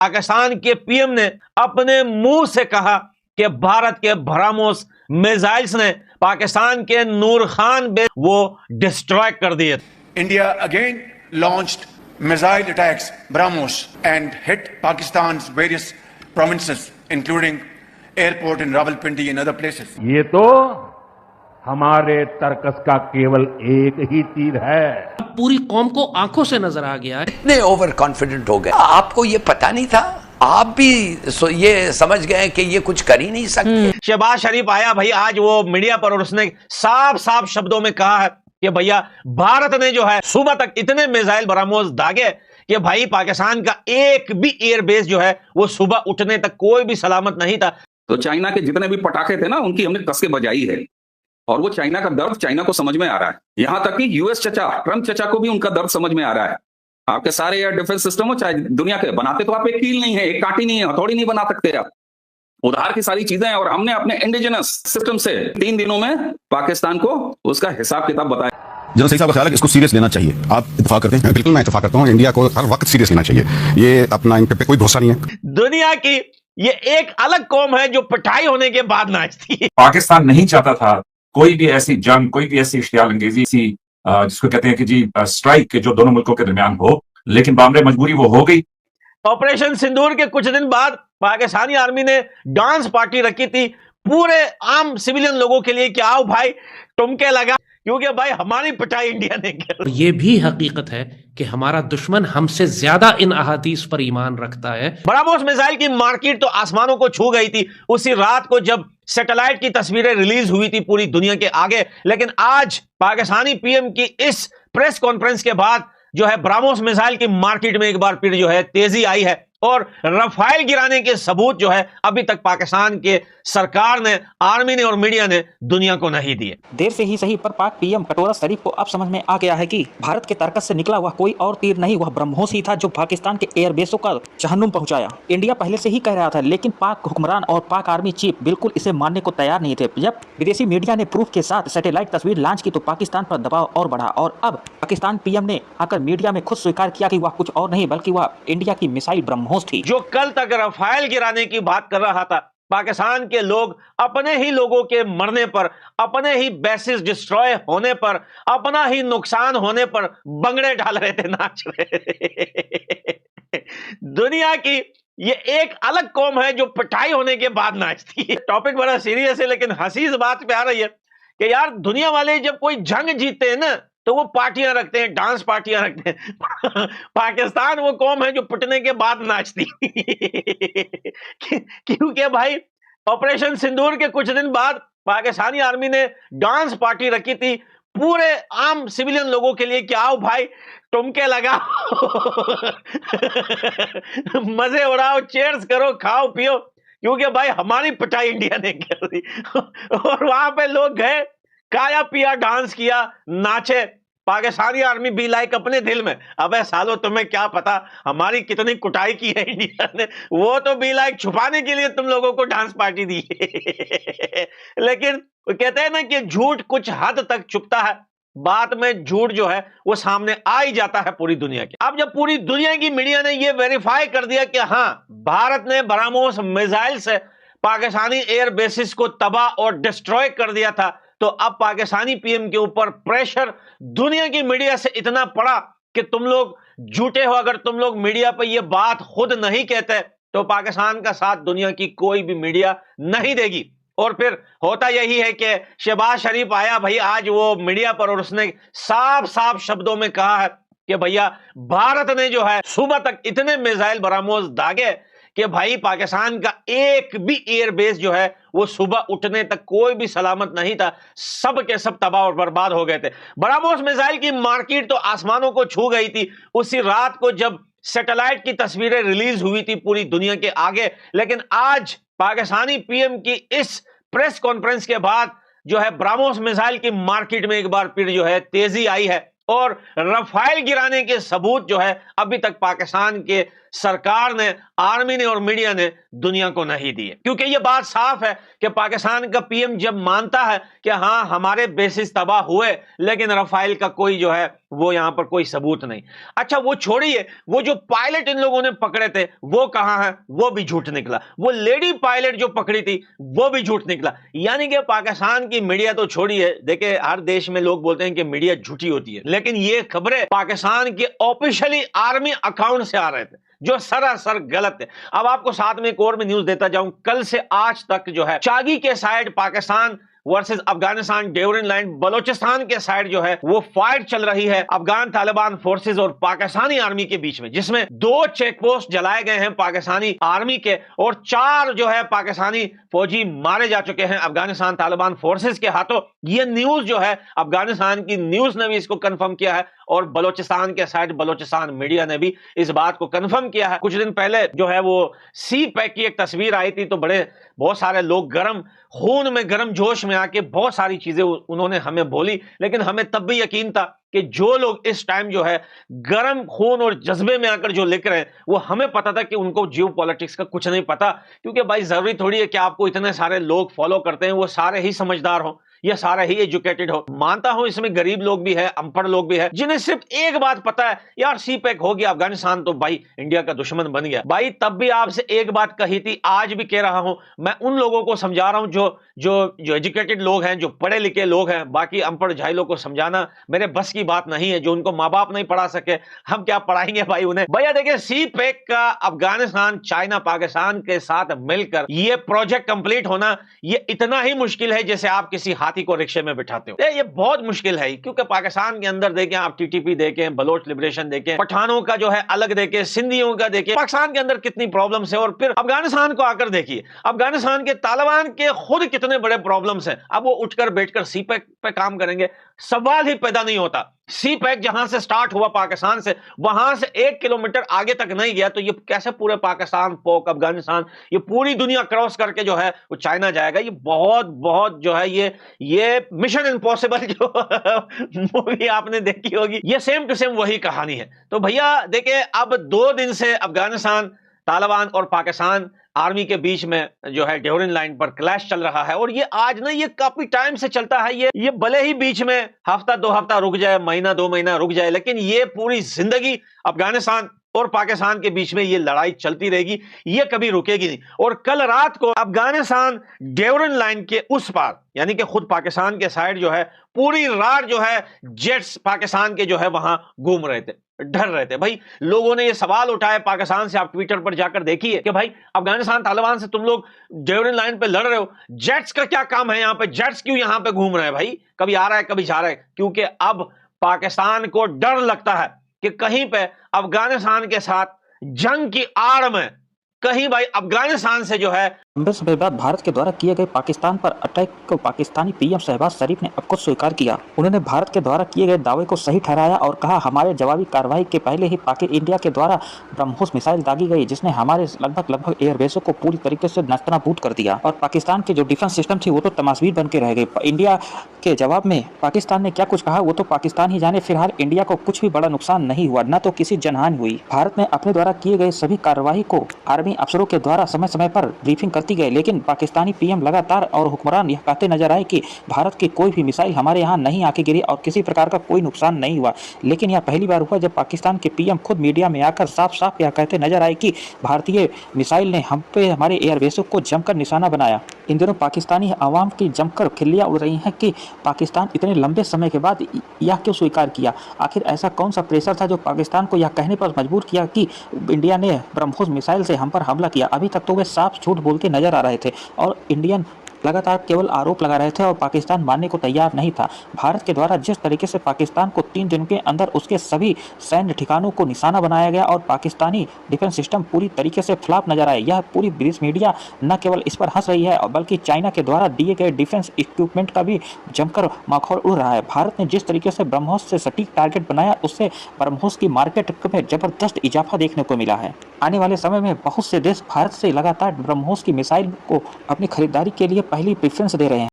पाकिस्तान के पीएम ने अपने मुंह से कहा कि भारत के ब्रह्मोस मिसाइल्स ने पाकिस्तान के नूर खान बेस वो डिस्ट्रॉय कर दिए। India again launched missile attacks BrahMos and hit Pakistan's various provinces including airport in Rawalpindi and other places. ये तो हमारे तर्कस का केवल एक ही तीर है। पूरी कौम को आंखों से नजर आ गया है। इतने ओवर कॉन्फिडेंट हो गए, आपको ये पता नहीं था? आप भी ये समझ गए कि ये कुछ कर ही नहीं सकते। शहबाज शरीफ आया भाई आज वो मीडिया पर और उसने साफ साफ शब्दों में कहा है कि भैया भारत ने जो है सुबह तक इतने मिसाइल ब्रह्मोस दागे कि भाई पाकिस्तान का एक भी एयरबेस जो है वो सुबह उठने तक कोई भी सलामत नहीं था। तो चाइना के जितने भी पटाखे थे ना उनकी हमने कस के बजाई है और वो चाइना का दर्द चाइना को समझ में आ रहा है। यहां तक कि यूएस चचा ट्रंप चचा को भी उनका दर्द समझ में आ रहा है। आपके सारे एयर डिफेंस सिस्टम हो चाहे दुनिया के बनाते तो आप एक कील नहीं है, एक कांटी नहीं है, हथौड़ी नहीं बना सकते आप। उधार की सारी चीजें हैं और हमने अपने इंडिजिनस सिस्टम से 3 दिनों में पाकिस्तान को उसका हिसाब किताब बताया। जनरल सही साहब का ख्याल है कि इसको सीरियस लेना चाहिए। आप इत्तेफाक करते हैं? बिल्कुल मैं इत्तेफाक करता हूं। इंडिया को हर वक्त सीरियस लेना चाहिए। ये अपना इन पे कोई भरोसा नहीं है। दुनिया की ये एक अलग कौम है जो पिटाई होने के बाद नाचती है। पाकिस्तान नहीं चाहता था कोई भी ऐसी जंग, कोई भी ऐसी इश्तियाल अंगेजी सी जिसको कहते हैं कि जी स्ट्राइक के जो दोनों मुल्कों के दरमियान हो, लेकिन बामरे मजबूरी वो हो गई। ऑपरेशन सिंदूर के कुछ दिन बाद पाकिस्तानी आर्मी ने डांस पार्टी रखी थी पूरे आम सिविलियन लोगों के लिए कि आओ भाई टुमके लगा, क्योंकि भाई हमारी पिटाई इंडिया ने की। ये भी हकीकत है कि हमारा दुश्मन हमसे ज्यादा इन अहादीस पर ईमान रखता है। ब्रह्मोस मिसाइल की मार्केट तो आसमानों को छू गई थी उसी रात को जब सैटेलाइट की तस्वीरें रिलीज हुई थी पूरी दुनिया के आगे। लेकिन आज पाकिस्तानी पीएम की इस प्रेस कॉन्फ्रेंस के बाद जो है ब्रह्मोस मिसाइल की मार्केट में एक बार फिर जो है तेजी आई है और रफाइल गिराने के सबूत जो है अभी तक पाकिस्तान के सरकार ने, आर्मी ने और मीडिया ने दुनिया को नहीं दिए। देर से ही सही पर पाक पीएम कटोरा शरीफ को अब समझ में आ गया है कि भारत के तर्कस से निकला हुआ कोई और तीर नहीं, वह ब्रह्मोस ही था जो पाकिस्तान के एयरबेसों का जहन्नुम पहुंचाया। इंडिया पहले से ही कह रहा था, लेकिन पाक हुक्मरान और पाक आर्मी चीफ बिल्कुल इसे मानने को तैयार नहीं थे। जब विदेशी मीडिया ने प्रूफ के साथ सैटेलाइट तस्वीर लॉन्च की तो पाकिस्तान पर दबाव और बढ़ा और अब पाकिस्तान पीएम ने आकर मीडिया में खुद स्वीकार किया कि वह कुछ और नहीं बल्कि वह इंडिया की मिसाइल ब्रह्मोस थी। जो कल तक रफाइल गिराने की बात कर रहा था, पाकिस्तान के लोग अपने ही लोगों के मरने पर, अपने ही बेसिस डिस्ट्रॉय होने पर, अपना ही नुकसान होने पर बंगड़े डाल रहे थे, नाच रहे थे। दुनिया की ये एक अलग कौम है जो पिटाई होने के बाद नाचती है। टॉपिक बड़ा सीरियस है लेकिन हंसी इस बात पे आ रही है कि यार दुनिया वाले जब कोई जंग जीतते हैं ना तो वो पार्टियां रखते हैं, डांस पार्टियां रखते हैं। पाकिस्तान वो कौम है जो पिटने के बाद नाचती। क्योंकि भाई ऑपरेशन सिंदूर के कुछ दिन बाद पाकिस्तानी आर्मी ने डांस पार्टी रखी थी पूरे आम सिविलियन लोगों के लिए कि आओ भाई टुमके लगाओ, मजे उड़ाओ, चेयर्स करो, खाओ पियो, क्योंकि भाई हमारी पिटाई इंडिया ने कर दी। और वहां पे लोग गए, काया पिया, डांस किया, नाचे। पाकिस्तानी आर्मी बी लाइक अपने दिल में, अबे सालो तुम्हें क्या पता हमारी कितनी कुटाई की है इंडिया ने, वो तो बी लाइक छुपाने के लिए तुम लोगों को डांस पार्टी दी। लेकिन वो कहते हैं ना कि झूठ कुछ हद तक छुपता है, बाद में झूठ जो है वो सामने आ ही जाता है पूरी दुनिया के। अब जब पूरी दुनिया की मीडिया ने ये वेरीफाई कर दिया कि हाँ भारत ने ब्रह्मोस मिसाइल से पाकिस्तानी एयर बेसिस को तबाह और डिस्ट्रॉय कर दिया था, तो अब पाकिस्तानी पीएम के ऊपर प्रेशर दुनिया की मीडिया से इतना पड़ा कि तुम लोग झूठे हो, अगर तुम लोग मीडिया पर यह बात खुद नहीं कहते तो पाकिस्तान का साथ दुनिया की कोई भी मीडिया नहीं देगी। और फिर होता यही है कि शहबाज शरीफ आया भाई आज वो मीडिया पर और उसने साफ साफ शब्दों में कहा है कि भैया भारत ने जो है सुबह तक इतने मिसाइल ब्रह्मोस दागे कि भाई पाकिस्तान का एक भी एयरबेस जो है वो सुबह उठने तक कोई भी सलामत नहीं था, सब के सब तबाह और बर्बाद हो गए थे। ब्रह्मोस मिसाइल की मार्केट तो आसमानों को छू गई थी उसी रात को जब सैटेलाइट की तस्वीरें रिलीज हुई थी पूरी दुनिया के आगे। लेकिन आज पाकिस्तानी पीएम की इस प्रेस कॉन्फ्रेंस के बाद जो है ब्रह्मोस मिसाइल की मार्केट में एक बार फिर जो है तेजी आई है और रफाइल गिराने के सबूत जो है अभी तक पाकिस्तान के सरकार ने, आर्मी ने और मीडिया ने दुनिया को नहीं दी है। क्योंकि ये बात साफ है कि पाकिस्तान का पीएम जब मानता है कि हां हमारे बेसिस तबाह हुए, लेकिन रफाइल का कोई जो है वो यहां पर कोई सबूत नहीं। अच्छा वो छोड़िए, वो जो पायलट इन लोगों ने पकड़े थे वो कहां है, वो भी झूठ निकला। वो लेडी पायलट जो पकड़ी थी वो भी झूठ निकला। यानी कि पाकिस्तान की मीडिया तो छोड़िए, देखिए हर देश में लोग बोलते हैं कि मीडिया झूठी होती है, लेकिन ये खबरें पाकिस्तान के ऑफिशियली आर्मी अकाउंट से आ रहे थे जो सरासर गलत है। अब आपको साथ में एक और भी न्यूज देता जाऊं, कल से आज तक जो है चागी के side Pakistan versus Afghanistan during line Balochistan के साइड जो है वो फाइट चल रही है अफगान तालिबान फोर्सेस और पाकिस्तानी आर्मी के बीच में, जिसमें 2 चेक पोस्ट जलाए गए हैं पाकिस्तानी आर्मी के और 4 जो है पाकिस्तानी फौजी मारे जा चुके हैं अफगानिस्तान तालिबान फोर्सेस के हाथों। ये न्यूज जो है अफगानिस्तान की न्यूज ने भी इसको कंफर्म किया है और बलोचिस्तान के साइड बलोचिस्तान मीडिया ने भी इस बात को कंफर्म किया है। कुछ दिन पहले जो है वो सी पैक की एक तस्वीर आई थी, तो बहुत सारे लोग गर्म खून में, गर्म जोश में आके बहुत सारी चीजें उन्होंने हमें बोली, लेकिन हमें तब भी यकीन था कि जो लोग इस टाइम जो है गर्म खून और जज्बे में आकर जो लिख रहे हैं वो हमें पता था कि उनको जियो पॉलिटिक्स का कुछ नहीं पता। क्योंकि भाई जरूरी थोड़ी है कि आपको इतने सारे लोग फॉलो करते हैं वो सारे ही समझदार हो या सारे ही एजुकेटेड हो। मानता हूं इसमें गरीब लोग भी है, अनपढ़ लोग भी है, जिन्हें सिर्फ एक बात पता है, यार सी पैक हो गया, अफगानिस्तान तो भाई इंडिया का दुश्मन बन गया। भाई तब भी आपसे एक बात कही थी, आज भी कह रहा हूं, मैं उन लोगों को समझा रहा हूं जो एजुकेटेड लोग हैं, जो पढ़े लिखे लोग हैं। बाकी अनपढ़ झाइलों को समझाना मेरे बस की बात नहीं है, जो उनको माँ बाप नहीं पढ़ा सके हम क्या पढ़ाएंगे भाई उन्हें। भैया देखिए सी पैक का अफगानिस्तान, चाइना, पाकिस्तान के साथ मिलकर ये प्रोजेक्ट कंप्लीट होना ये इतना ही मुश्किल है जैसे आप किसी हाथी को रिक्शे में बिठाते हो। ये बहुत मुश्किल है, क्योंकि पाकिस्तान के अंदर देखें आप, टीटीपी देखें, बलोच लिबरेशन देखें, पठानों का जो है अलग देखें, सिंधियों का देखें, पाकिस्तान के अंदर कितनी प्रॉब्लम्स है। और फिर अफगानिस्तान को आकर देखिए, अफगानिस्तान के तालिबान के खुद कितने बड़े प्रॉब्लम्स हैं। अब वो उठकर बैठकर सी पैक पे काम करेंगे, सवाल ही पैदा नहीं होता। सी पैक जहां से स्टार्ट हुआ पाकिस्तान से, वहां से 1 किलोमीटर आगे तक नहीं गया, तो ये कैसे पूरे पाकिस्तान, पोक, अफगानिस्तान, ये पूरी दुनिया क्रॉस करके जो है वो चाइना जाएगा। ये बहुत जो है ये मिशन इम्पॉसिबल जो मूवी आपने देखी होगी, ये सेम टू सेम वही कहानी है। तो भैया देखिए अब 2 दिन से अफगानिस्तान, तालिबान और पाकिस्तान आर्मी के बीच में जो है ड्यूरिंग लाइन पर क्लैश चल रहा है। और ये आज ना ये काफी टाइम से चलता है, ये भले ही बीच में हफ्ता 2 हफ्ता रुक जाए, महीना 2 महीना रुक जाए, लेकिन ये पूरी जिंदगी अफगानिस्तान और पाकिस्तान के बीच में ये लड़ाई चलती रहेगी, ये कभी रुकेगी नहीं। और कल रात को अफगानिस्तान ड्यूरिंग लाइन के उस पार, यानी कि खुद पाकिस्तान के साइड जो है पूरी रात जो है जेट्स पाकिस्तान के जो है वहां घूम रहे थे, डर रहे थे। भाई लोगों ने ये सवाल उठाया पाकिस्तान से, आप ट्विटर पर जाकर देखिए कि भाई अफगानिस्तान तालिबान से तुम लोग ड्यूरिंग लाइन पे लड़ रहे हो, जेट्स का क्या काम है यहाँ पे, जेट्स क्यों यहाँ पे घूम रहे हैं भाई, कभी आ रहा है कभी जा रहा है। क्योंकि अब पाकिस्तान को डर लगता है कि कहीं पे अफगानिस्तान के साथ जंग की आड़ में कहीं भाई अफगानिस्तान से जो है लंबे समय बाद भारत के द्वारा किए गए पाकिस्तान पर अटैक को पाकिस्तानी पीएम शहबाज शरीफ ने अब खुद स्वीकार किया। उन्होंने भारत के द्वारा किए गए दावे को सही ठहराया और कहा, हमारे जवाबी कार्रवाई के पहले ही इंडिया के द्वारा ब्रह्मोस मिसाइल दागी गई, जिसने हमारे लगभग एयरबेसों को पूरी तरीके से नस्तनाबूद कर दिया और पाकिस्तान की जो डिफेंस सिस्टम थी वो तो तमाशबीर बन के रह गई। इंडिया के जवाब में पाकिस्तान ने क्या कुछ कहा वो तो पाकिस्तान ही जाने। फिलहाल इंडिया को कुछ भी बड़ा नुकसान नहीं हुआ, न तो किसी जनहानि हुई। भारत ने अपने द्वारा किए गए सभी कार्रवाई को आर्मी अफसरों के द्वारा समय समय पर ब्रीफिंग करती गई, लेकिन पाकिस्तानी पीएम लगातार और हुक्मरान यह कहते नजर आए कि भारत की कोई भी मिसाइल हमारे यहाँ नहीं आके गिरी और किसी प्रकार का कोई नुकसान नहीं हुआ। लेकिन यह पहली बार हुआ जब पाकिस्तान के पीएम खुद मीडिया में आकर साफ साफ यह कहते नजर आए कि भारतीय मिसाइल ने हम पे हमारे एयरबेसों को जमकर निशाना बनाया। इन दिनों पाकिस्तानी आवाम की जमकर खिल्लियां उड़ रही हैं कि पाकिस्तान इतने लंबे समय के बाद यह क्यों स्वीकार किया। आखिर ऐसा कौन सा प्रेशर था जो पाकिस्तान को यह कहने पर मजबूर किया कि इंडिया ने ब्रह्मोस मिसाइल से हम पर हमला किया। अभी तक तो वे साफ झूठ बोलते नजर आ रहे थे और इंडियन लगातार केवल आरोप लगा रहे थे और पाकिस्तान मानने को तैयार नहीं था। भारत के द्वारा जिस तरीके से पाकिस्तान को 3 दिन के अंदर उसके सभी सैन्य ठिकानों को निशाना बनाया गया और पाकिस्तानी डिफेंस सिस्टम पूरी तरीके से फ्लॉप नजर आए, यह पूरी ब्रिटिश मीडिया न केवल इस पर हंस रही है बल्कि चाइना के द्वारा दिए गए डिफेंस इक्विपमेंट का भी जमकर माखौल उड़ रहा है। भारत ने जिस तरीके से ब्रह्मोस से सटीक टारगेट बनाया उससे ब्रह्मोस की मार्केट में जबरदस्त इजाफा देखने को मिला है। आने वाले समय में बहुत से देश भारत से लगातार ब्रह्मोस की मिसाइल को अपनी खरीदारी के लिए पहली प्रेफरेंस दे रहे हैं।